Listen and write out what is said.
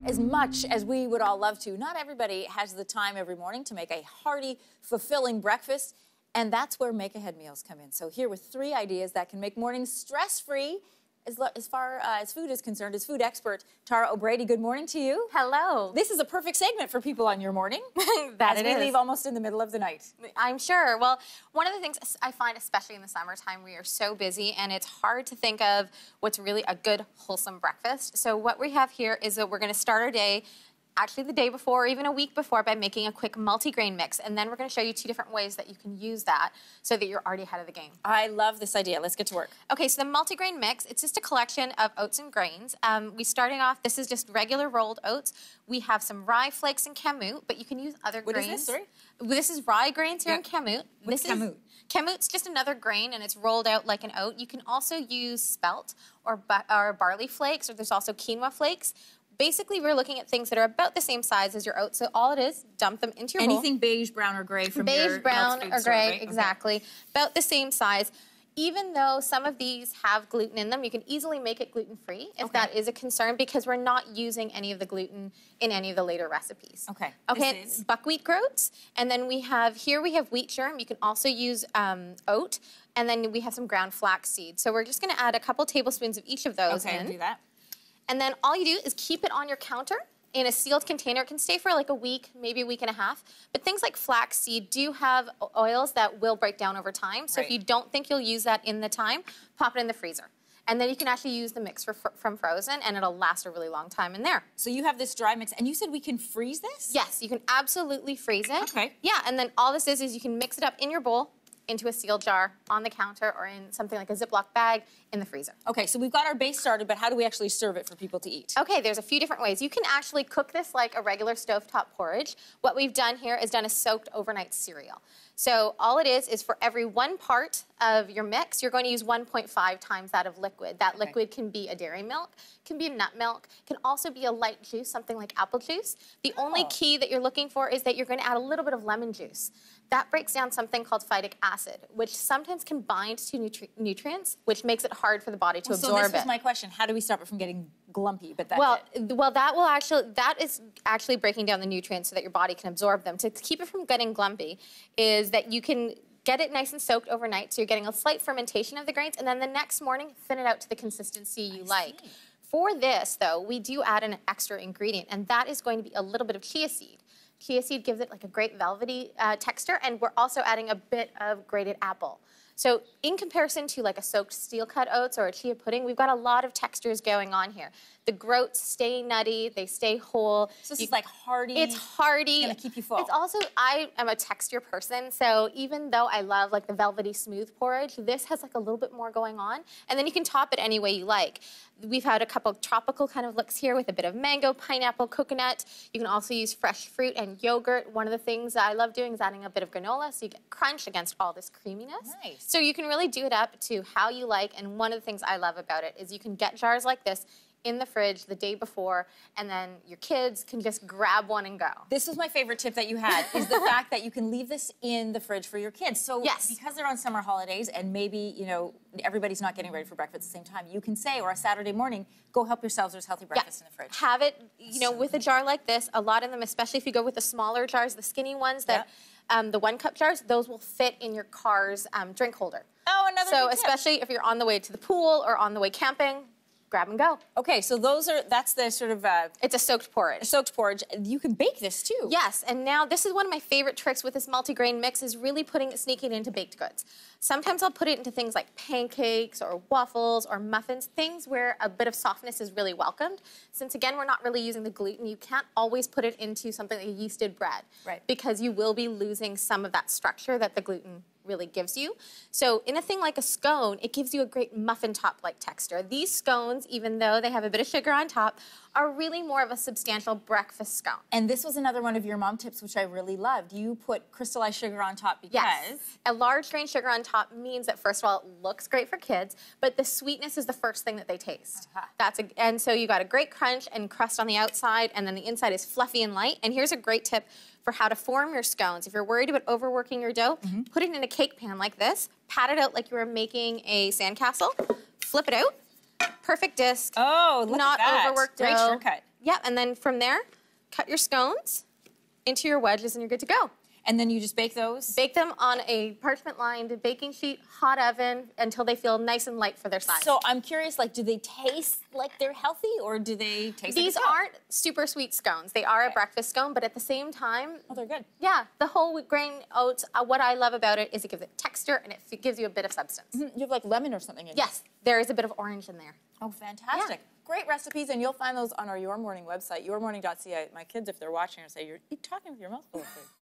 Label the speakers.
Speaker 1: As much as we would all love to, not everybody has the time every morning to make a hearty, fulfilling breakfast, and that's where make-ahead meals come in. So here with 3 ideas that can make mornings stress-free as far as food is concerned, as food expert Tara O'Brady, good morning to you.
Speaker 2: Hello.
Speaker 1: This is a perfect segment for people on your morning.
Speaker 2: That
Speaker 1: as we leave almost in the middle of the night.
Speaker 2: I'm sure. Well, one of the things I find, especially in the summertime, we are so busy and it's hard to think of what's really a good, wholesome breakfast. So what we have here is that we're going to start our day actually the day before or even a week before by making a quick multigrain mix. And then we're going to show you 2 different ways that you can use that so that you're already ahead of the game.
Speaker 1: I love this idea. Let's get to work.
Speaker 2: Okay, so the multigrain mix, it's just a collection of oats and grains. We starting off, this is just regular rolled oats. We have some rye flakes and kamut, but you can use other grains.
Speaker 1: What is this, sorry?
Speaker 2: This is rye grains here in kamut.
Speaker 1: What's kamut?
Speaker 2: Kamut's just another grain, and it's rolled out like an oat. You can also use spelt or barley flakes, or there's also quinoa flakes. Basically, we're looking at things that are about the same size as your oats. So all it is, dump them into your bowl.
Speaker 1: Anything beige, brown, or gray from your
Speaker 2: beige, brown, or gray,
Speaker 1: right?
Speaker 2: exactly. Okay. About the same size. Even though some of these have gluten in them, you can easily make it gluten-free if that is a concern, because we're not using any of the gluten in any of the later recipes.
Speaker 1: Okay.
Speaker 2: Okay, buckwheat groats. And then we have wheat germ. You can also use oat. And then we have some ground flax seed. So we're just going to add a couple tablespoons of each of those in.
Speaker 1: Do that.
Speaker 2: And then all you do is keep it on your counter in a sealed container. It can stay for like a week, maybe a week and a half. But things like flaxseed do have oils that will break down over time. So if you don't think you'll use that in the time, pop it in the freezer. And then you can actually use the mix from frozen, and it'll last a really long time in there.
Speaker 1: So you have this dry mix, and you said we can freeze this?
Speaker 2: Yes, you can absolutely freeze it.
Speaker 1: Okay.
Speaker 2: Yeah, and then all this is you can mix it up in your bowl, into a sealed jar on the counter or in something like a Ziploc bag in the freezer.
Speaker 1: Okay, so we've got our base started, but how do we actually serve it for people to eat?
Speaker 2: Okay, there's a few different ways. You can actually cook this like a regular stovetop porridge. What we've done here is done a soaked overnight cereal. So all it is for every 1 part of your mix, you're going to use 1.5 times that of liquid. That liquid can be a dairy milk, can be a nut milk, can also be a light juice, something like apple juice. The only key that you're looking for is that you're going to add a little bit of lemon juice. That breaks down something called phytic acid, which sometimes can bind to nutrients, which makes it hard for the body to absorb it.
Speaker 1: So this was my question. How do we stop it from getting glumpy? But
Speaker 2: that is actually breaking down the nutrients so that your body can absorb them. To keep it from getting glumpy is that you can get it nice and soaked overnight, so you're getting a slight fermentation of the grains, and then the next morning, thin it out to the consistency you like. For this, though, we do add an extra ingredient, and that is going to be a little bit of chia seed. Chia seed gives it like a great velvety texture, and we're also adding a bit of grated apple. So in comparison to like a soaked steel-cut oats or a chia pudding, we've got a lot of textures going on here. The groats stay nutty, they stay whole.
Speaker 1: So this is like hearty.
Speaker 2: It's hearty.
Speaker 1: It's gonna keep you full.
Speaker 2: It's also, I am a texture person, so even though I love like the velvety smooth porridge, this has like a little bit more going on. And then you can top it any way you like. We've had a couple of tropical kind of looks here with a bit of mango, pineapple, coconut. You can also use fresh fruit and yogurt. One of the things that I love doing is adding a bit of granola so you get crunch against all this creaminess.
Speaker 1: Nice.
Speaker 2: So you can really do it up to how you like, and one of the things I love about it is you can get jars like this in the fridge the day before, and then your kids can just grab one and go.
Speaker 1: This was my favorite tip that you had, is the fact that you can leave this in the fridge for your kids. So because they're on summer holidays and maybe, you know, everybody's not getting ready for breakfast at the same time, you can say, or a Saturday morning, go help yourselves, there's healthy breakfast in the fridge.
Speaker 2: Have it, you know, with a jar like this, a lot of them, especially if you go with the smaller jars, the skinny ones, that the 1-cup jars, those will fit in your car's drink holder.
Speaker 1: Oh, another good tip.
Speaker 2: Especially if you're on the way to the pool or on the way camping, grab and go.
Speaker 1: Okay, so that's the sort of...
Speaker 2: it's a soaked porridge.
Speaker 1: A soaked porridge. You can bake this too.
Speaker 2: Yes, and now this is one of my favorite tricks with this multigrain mix is really sneaking it into baked goods. Sometimes I'll put it into things like pancakes or waffles or muffins, things where a bit of softness is really welcomed. Since again, we're not really using the gluten, you can't always put it into something like a yeasted bread. Right. Because you will be losing some of that structure that the gluten really gives you. So in a thing like a scone, it gives you a great muffin top-like texture. These scones, even though they have a bit of sugar on top, are really more of a substantial breakfast scone.
Speaker 1: And this was another one of your mom tips, which I really loved. You put crystallized sugar on top because...
Speaker 2: Yes. A large grain sugar on top means that, first of all, it looks great for kids, but the sweetness is the first thing that they taste. And so you got a great crunch and crust on the outside, and then the inside is fluffy and light. And here's a great tip for how to form your scones. If you're worried about overworking your dough, put it in a cake pan like this, pat it out like you were making a sandcastle, flip it out, perfect disc.
Speaker 1: Oh, look
Speaker 2: not
Speaker 1: at that.
Speaker 2: Overworked
Speaker 1: Great
Speaker 2: dough.
Speaker 1: shortcut.
Speaker 2: Yeah, and then from there, cut your scones into your wedges and you're good to go.
Speaker 1: And then you just bake those?
Speaker 2: Bake them on a parchment-lined baking sheet, hot oven, until they feel nice and light for their size.
Speaker 1: So I'm curious, like, do they taste like they're healthy, or do they taste
Speaker 2: These
Speaker 1: like a scone?
Speaker 2: aren't super sweet scones. They are a breakfast scone, but at the same time...
Speaker 1: Oh, they're good.
Speaker 2: Yeah, the whole grain oats, what I love about it is it gives it texture and it gives you a bit of substance.
Speaker 1: You have, like, lemon or something in it.
Speaker 2: Yes, there is a bit of orange in there.
Speaker 1: Oh, fantastic.
Speaker 2: Yeah.
Speaker 1: Great recipes, and you'll find those on our Your Morning website, yourmorning.ca. My kids, if they're watching, will say, you're talking with your mouth full of food.